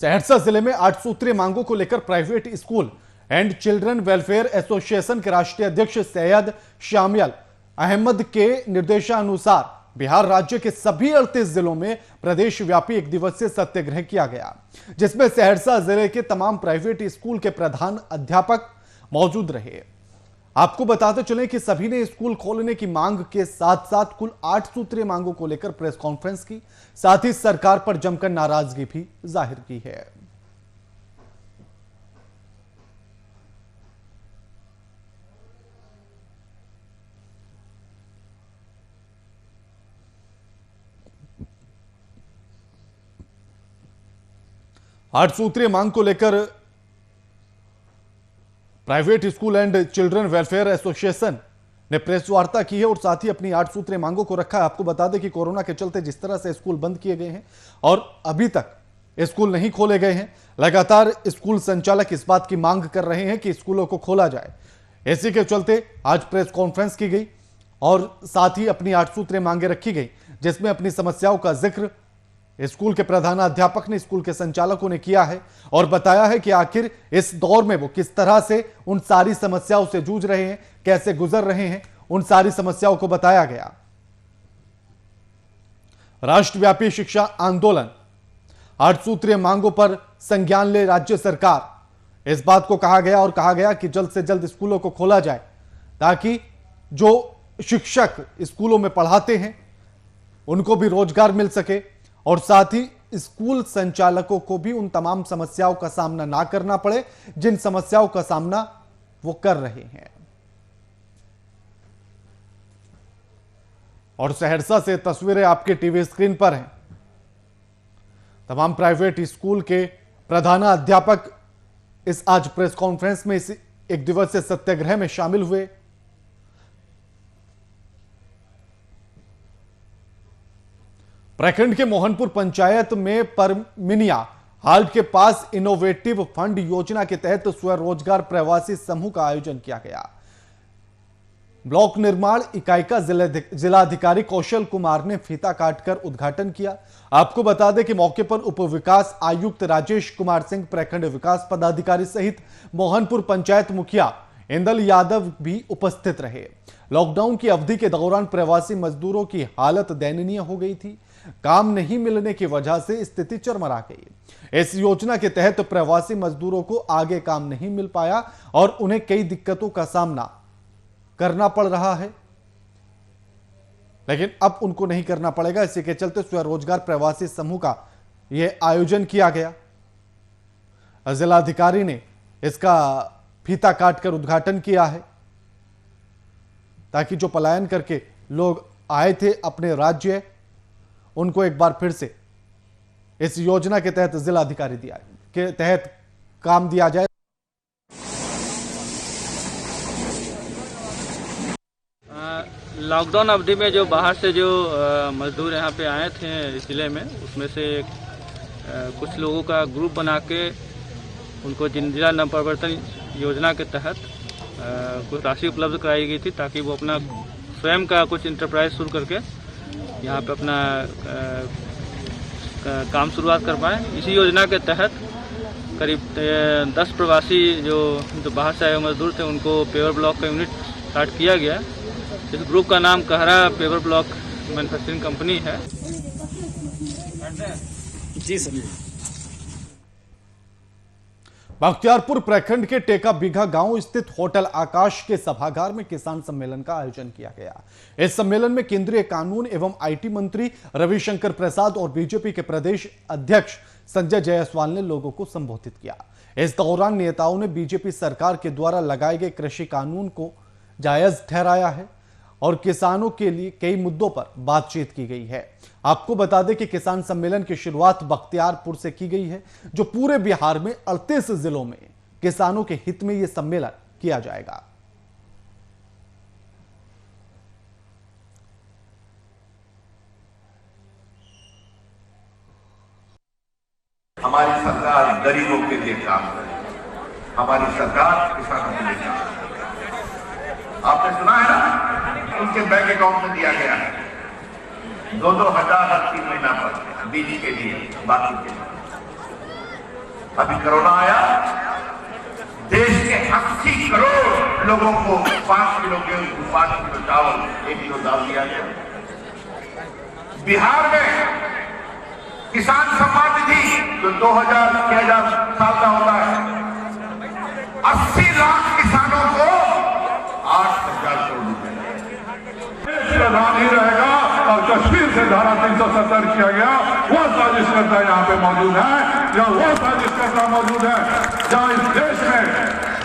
सहरसा जिले में 8 सूत्रीय मांगों को लेकर private school and children welfare association के राष्ट्रीय अध्यक्ष सैयद शामिल अहमद के निर्देशानुसार बिहार राज्य के सभी 38 जिलों में प्रदेश व्यापी एक दिवसीय सत्याग्रह किया गया, जिसमें सहरसा जिले के तमाम प्राइवेट स्कूल के प्रधान अध्यापक मौजूद रहे। आपको बताते चलें कि सभी ने स्कूल खोलने की मांग के साथ साथ कुल 8 सूत्रीय मांगों को लेकर प्रेस कॉन्फ्रेंस की, साथ ही सरकार पर जमकर नाराजगी भी जाहिर की है। आठ सूत्रीय मांग को लेकर private school and children welfare association ने प्रेस वार्ता की है और साथ ही अपनी 8 सूत्रीय मांगों को रखा है। आपको बता दें कि कोरोना के चलते जिस तरह से स्कूल बंद किए गए हैं और अभी तक स्कूल नहीं खोले गए हैं, लगातार स्कूल संचालक इस बात की मांग कर रहे हैं कि स्कूलों को खोला जाए। इसी के चलते आज प्रेस कॉन्फ्रेंस की गई और साथ ही अपनी 8 सूत्रीय मांगे रखी गई, जिसमें अपनी समस्याओं का जिक्र स्कूल के प्रधानाध्यापक ने, स्कूल के संचालकों ने किया है और बताया है कि आखिर इस दौर में वो किस तरह से उन सारी समस्याओं से जूझ रहे हैं, कैसे गुजर रहे हैं, उन सारी समस्याओं को बताया गया। राष्ट्रव्यापी शिक्षा आंदोलन, 8 सूत्रीय मांगों पर संज्ञान ले राज्य सरकार, इस बात को कहा गया और कहा गया कि जल्द से जल्द स्कूलों को खोला जाए ताकि जो शिक्षक स्कूलों में पढ़ाते हैं उनको भी रोजगार मिल सके और साथ ही स्कूल संचालकों को भी उन तमाम समस्याओं का सामना ना करना पड़े जिन समस्याओं का सामना वो कर रहे हैं। और सहरसा से तस्वीरें आपके टीवी स्क्रीन पर हैं। तमाम प्राइवेट स्कूल के प्रधानाध्यापक इस आज प्रेस कॉन्फ्रेंस में इस एक दिवसीय सत्याग्रह में शामिल हुए। प्रखंड के मोहनपुर पंचायत में परमिनिया हाल्ट के पास इनोवेटिव फंड योजना के तहत स्वरोजगार प्रवासी समूह का आयोजन किया गया। ब्लॉक निर्माण इकाई का जिलाधिकारी कौशल कुमार ने फीता काटकर उद्घाटन किया। आपको बता दें कि मौके पर उप विकास आयुक्त राजेश कुमार सिंह, प्रखंड विकास पदाधिकारी सहित मोहनपुर पंचायत मुखिया इंदल यादव भी उपस्थित रहे। लॉकडाउन की अवधि के दौरान प्रवासी मजदूरों की हालत दयनीय हो गई थी। काम नहीं मिलने की वजह से स्थिति चरमरा गई। इस योजना के तहत प्रवासी मजदूरों को आगे काम नहीं मिल पाया और उन्हें कई दिक्कतों का सामना करना पड़ रहा है, लेकिन अब उनको नहीं करना पड़ेगा। इसी के चलते स्वरोजगार प्रवासी समूह का यह आयोजन किया गया। जिलाधिकारी ने इसका फीता काटकर उद्घाटन किया है ताकि जो पलायन करके लोग आए थे अपने राज्य, उनको एक बार फिर से इस योजना के तहत जिलाधिकारी के तहत काम दिया जाए। लॉकडाउन अवधि में जो बाहर से जो मजदूर यहाँ पे आए थे जिले में, उसमें से कुछ लोगों का ग्रुप बना के उनको जिला नवप्रवर्तन योजना के तहत कुछ राशि उपलब्ध कराई गई थी ताकि वो अपना स्वयं का कुछ इंटरप्राइज शुरू करके यहाँ पे अपना काम शुरुआत कर पाए। इसी योजना के तहत करीब 10 प्रवासी जो बाहर से आए मजदूर थे उनको पेवर ब्लॉक का यूनिट स्टार्ट किया गया। इस ग्रुप का नाम कहरा पेवर ब्लॉक मैन्युफैक्चरिंग कंपनी है। जी सर। बख्तियारपुर प्रखंड के टेका बीघा गांव स्थित होटल आकाश के सभागार में किसान सम्मेलन का आयोजन किया गया। इस सम्मेलन में केंद्रीय कानून एवं आईटी मंत्री रविशंकर प्रसाद और बीजेपी के प्रदेश अध्यक्ष संजय जायसवाल ने लोगों को संबोधित किया। इस दौरान नेताओं ने बीजेपी सरकार के द्वारा लगाए गए कृषि कानून को जायज ठहराया है और किसानों के लिए कई मुद्दों पर बातचीत की गई है। आपको बता दें कि किसान सम्मेलन की शुरुआत बख्तियारपुर से की गई है, जो पूरे बिहार में 38 जिलों में किसानों के हित में यह सम्मेलन किया जाएगा। हमारी सरकार गरीबों के लिए काम करे, हमारी सरकार किसानों के लिए काम करे। आपने सुना है ना, उनके बैंक अकाउंट में दिया गया है 2-2 हजार हर 3 महीना पर बीज के लिए, बाकी के लिए अभी कोरोना आया, देश के 80 करोड़ लोगों को 5 किलो गेहूं, 5 किलो चावल, 1 किलो दाल दिया गया। बिहार में किसान सम्मान निधि जो 2000-6000 साल का होता है, 80 लाख किसानों को 8,000 करोड़ रुपए प्रधान ही रहेगा और कश्मीर से धारा 370 किया गया, वो साजिश करता यहाँ पे मौजूद है, या वो साजिश करता मौजूद है जहाँ इस देश में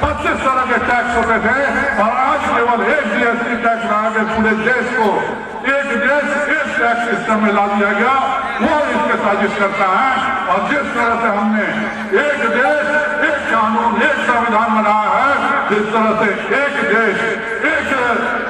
25 तरह के टैक्स होते थे और आज केवल एक जीएसटी टैक्स लगा के पूरे देश को एक देश एक टैक्स सिस्टम में ला दिया गया, वो इसके साजिश करता है। और जिस तरह से हमने एक देश एक कानून एक संविधान बनाया है, जिस तरह से एक देश एक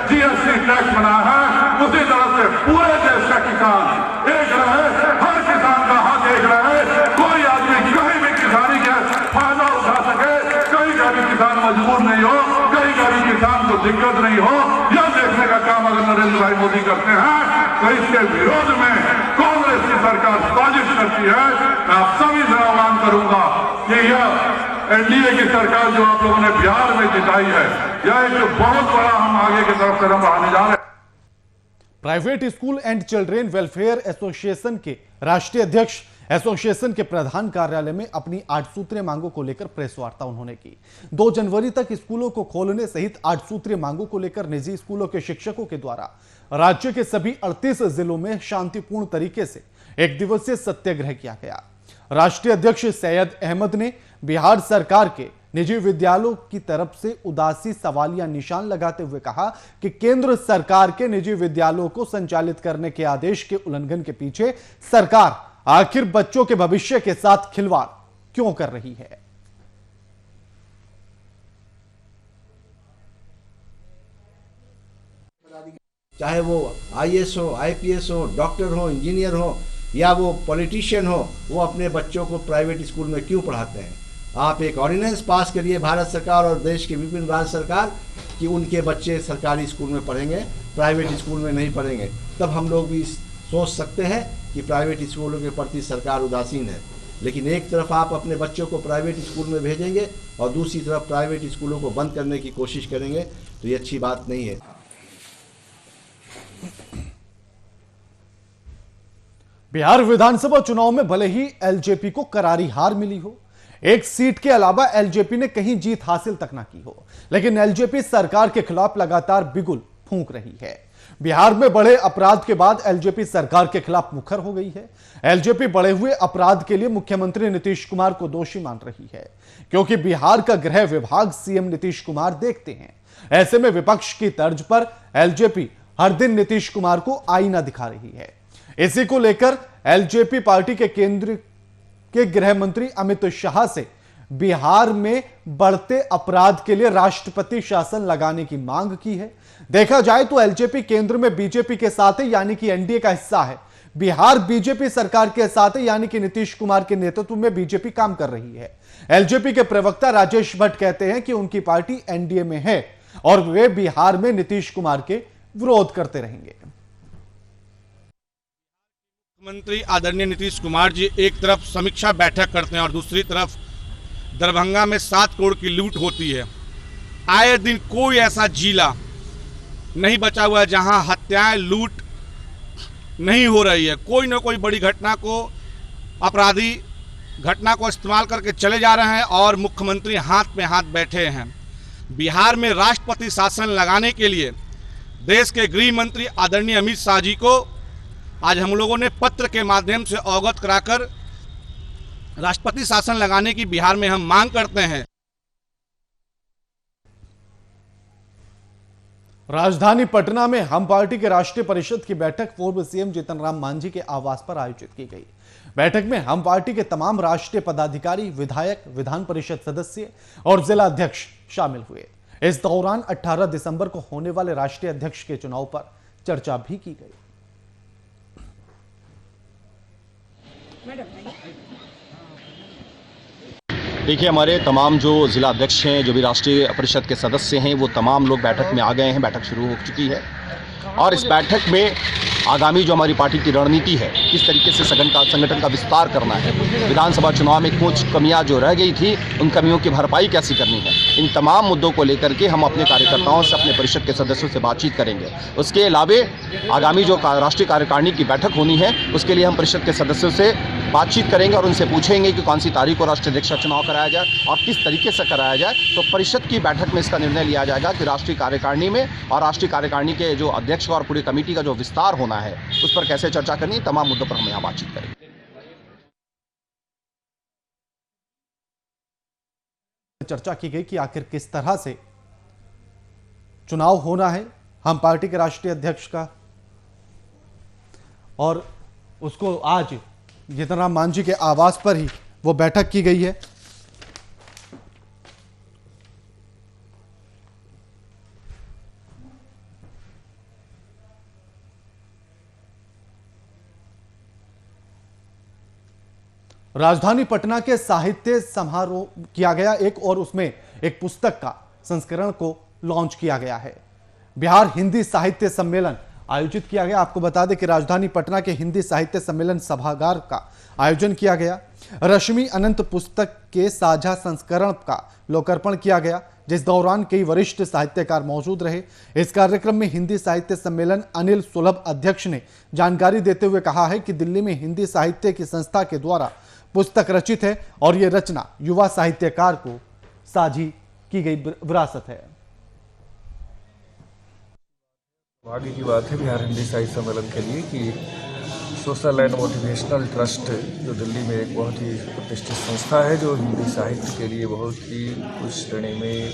जीएसटी टैक्स बनाया है, उसी तरह से पूरे देश का किसान एक रहे, हर किसान का हाथ एक रहे, कोई आदमी कहीं भी किसानी का फायदा उठा सके, कहीं का भी किसान मजबूर नहीं हो, कहीं का भी किसान को दिक्कत नहीं हो, यह देखने का काम अगर नरेंद्र भाई मोदी करते हैं तो इसके विरोध में कांग्रेस की सरकार साजिश करती है। मैं आप सभी से आह्वान करूंगा कि यह एनडीए की सरकार जो आप लोगों ने बिहार में जिताई है, यह एक बहुत बड़ा हम आगे की तरफ कदम बढ़ाने जा रहे हैं। Private school and children welfare association के राष्ट्रीय अध्यक्ष एसोसिएशन के प्रधान कार्यालय में अपनी 8 सूत्रीय मांगों को लेकर प्रेस वार्ता उन्होंने की। 2 जनवरी तक स्कूलों को खोलने सहित 8 सूत्रीय मांगों को लेकर निजी स्कूलों के शिक्षकों के द्वारा राज्य के सभी 38 जिलों में शांतिपूर्ण तरीके से एक दिवसीय सत्याग्रह किया गया। राष्ट्रीय अध्यक्ष सैयद अहमद ने बिहार सरकार के निजी विद्यालयों की तरफ से उदासी सवालिया निशान लगाते हुए कहा कि केंद्र सरकार के निजी विद्यालयों को संचालित करने के आदेश के उल्लंघन के पीछे सरकार आखिर बच्चों के भविष्य के साथ खिलवाड़ क्यों कर रही है। चाहे वो आईएएस हो, आईपीएस हो, डॉक्टर हो, इंजीनियर हो या वो पॉलिटिशियन हो, वो अपने बच्चों को प्राइवेट स्कूल में क्यों पढ़ाते हैं। आप एक ऑर्डिनेंस पास करिए भारत सरकार और देश के विभिन्न राज्य सरकार कि उनके बच्चे सरकारी स्कूल में पढ़ेंगे, प्राइवेट स्कूल में नहीं पढ़ेंगे। तब हम लोग भी सोच सकते हैं कि प्राइवेट स्कूलों के प्रति सरकार उदासीन है। लेकिन एक तरफ आप अपने बच्चों को प्राइवेट स्कूल में भेजेंगे और दूसरी तरफ प्राइवेट स्कूलों को बंद करने की कोशिश करेंगे, तो ये अच्छी बात नहीं है। बिहार विधानसभा चुनाव में भले ही एलजेपी को करारी हार मिली हो, एक सीट के अलावा एलजेपी ने कहीं जीत हासिल तक ना की हो, लेकिन एलजेपी सरकार के खिलाफ लगातार बिगुल फूंक रही है। बिहार में बढ़े अपराध के बाद एलजेपी सरकार के खिलाफ मुखर हो गई है। एलजेपी बढ़े हुए अपराध के लिए मुख्यमंत्री नीतीश कुमार को दोषी मान रही है, क्योंकि बिहार का गृह विभाग सीएम नीतीश कुमार देखते हैं। ऐसे में विपक्ष की तर्ज पर एलजेपी हर दिन नीतीश कुमार को आईना दिखा रही है। इसी को लेकर एलजेपी पार्टी के केंद्र के गृह मंत्री अमित शाह से बिहार में बढ़ते अपराध के लिए राष्ट्रपति शासन लगाने की मांग की है। देखा जाए तो एलजेपी केंद्र में बीजेपी के साथ है, यानी कि एनडीए का हिस्सा है। बिहार बीजेपी सरकार के साथ है, यानी कि नीतीश कुमार के नेतृत्व में बीजेपी काम कर रही है। एलजेपी के प्रवक्ता राजेश भट्ट कहते हैं कि उनकी पार्टी एनडीए में है और वे बिहार में नीतीश कुमार के विरोध करते रहेंगे। मुख्यमंत्री आदरणीय नीतीश कुमार जी एक तरफ समीक्षा बैठक करते हैं और दूसरी तरफ दरभंगा में 7 करोड़ की लूट होती है। आए दिन कोई ऐसा जिला नहीं बचा हुआ है जहां हत्याएं, लूट नहीं हो रही है। कोई ना कोई बड़ी घटना को अपराधी घटना को इस्तेमाल करके चले जा रहे हैं और मुख्यमंत्री हाथ में हाथ बैठे हैं। बिहार में राष्ट्रपति शासन लगाने के लिए देश के गृह मंत्री आदरणीय अमित शाह जी को आज हम लोगों ने पत्र के माध्यम से अवगत कराकर राष्ट्रपति शासन लगाने की बिहार में हम मांग करते हैं। राजधानी पटना में हम पार्टी के राष्ट्रीय परिषद की बैठक पूर्व सीएम जीतन राम मांझी के आवास पर आयोजित की गई। बैठक में हम पार्टी के तमाम राष्ट्रीय पदाधिकारी, विधायक, विधान परिषद सदस्य और जिला अध्यक्ष शामिल हुए। इस दौरान 18 दिसंबर को होने वाले राष्ट्रीय अध्यक्ष के चुनाव पर चर्चा भी की गई। देखिए, हमारे तमाम जो जिला अध्यक्ष हैं, जो भी राष्ट्रीय परिषद के सदस्य हैं, वो तमाम लोग बैठक में आ गए हैं। बैठक शुरू हो चुकी है और इस बैठक में आगामी जो हमारी पार्टी की रणनीति है, किस तरीके से संगठन का विस्तार करना है, विधानसभा चुनाव में कुछ कमियां जो रह गई थी उन कमियों की भरपाई कैसे करनी है, इन तमाम मुद्दों को लेकर के हम अपने कार्यकर्ताओं से, अपने परिषद के सदस्यों से बातचीत करेंगे। उसके अलावे आगामी जो राष्ट्रीय कार्यकारिणी की बैठक होनी है उसके लिए हम परिषद के सदस्यों से बातचीत करेंगे और उनसे पूछेंगे कि कौन सी तारीख को राष्ट्रीय अध्यक्ष का चुनाव कराया जाए और किस तरीके से कराया जाए। तो परिषद की बैठक में इसका निर्णय लिया जाएगा कि राष्ट्रीय कार्यकारिणी में और राष्ट्रीय कार्यकारिणी के जो अध्यक्ष और पूरी कमेटी का जो विस्तार होना है उस पर कैसे चर्चा करनी है। तमाम मुद्दों पर हम यहाँ बातचीत करेंगे। चर्चा की गई कि आखिर किस तरह से चुनाव होना है हम पार्टी के राष्ट्रीय अध्यक्ष का, और उसको आज जीतनराम मांझी के आवास पर ही वो बैठक की गई है। राजधानी पटना के साहित्य समारोह किया गया एक, और उसमें एक पुस्तक का संस्करण को लॉन्च किया गया है। बिहार हिंदी साहित्य सम्मेलन आयोजित किया गया। आपको बता दें कि राजधानी पटना के हिंदी साहित्य सम्मेलन सभागार का आयोजन किया गया। रश्मि अनंत पुस्तक के साझा संस्करण का लोकार्पण किया गया, जिस दौरान कई वरिष्ठ साहित्यकार मौजूद रहे। इस कार्यक्रम में हिंदी साहित्य सम्मेलन अनिल सुलभ अध्यक्ष ने जानकारी देते हुए कहा है कि दिल्ली में हिंदी साहित्य की संस्था के द्वारा पुस्तक रचित है और यह रचना युवा साहित्यकार को साझी की गई विरासत है। भाग्य की बात है बिहार हिंदी साहित्य सम्मेलन के लिए कि सोशल एंड मोटिवेशनल ट्रस्ट जो दिल्ली में एक बहुत ही प्रतिष्ठित संस्था है जो हिंदी साहित्य के लिए बहुत ही उच्च श्रेणी में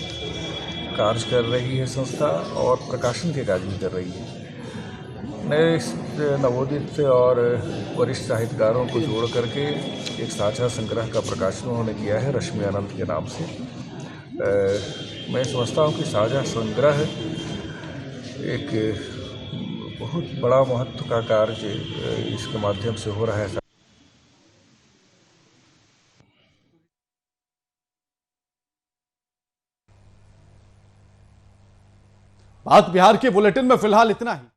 कार्य कर रही है संस्था और प्रकाशन के कार्य भी कर रही है। नए नवोदित और वरिष्ठ साहित्यकारों को जोड़ करके एक साझा संग्रह का प्रकाशन उन्होंने किया है रश्मि अनंत के नाम से। मैं समझता हूँ कि साझा संग्रह एक बहुत बड़ा महत्व का कार्य इसके माध्यम से हो रहा है। बात बिहार के बुलेटिन में फिलहाल इतना ही।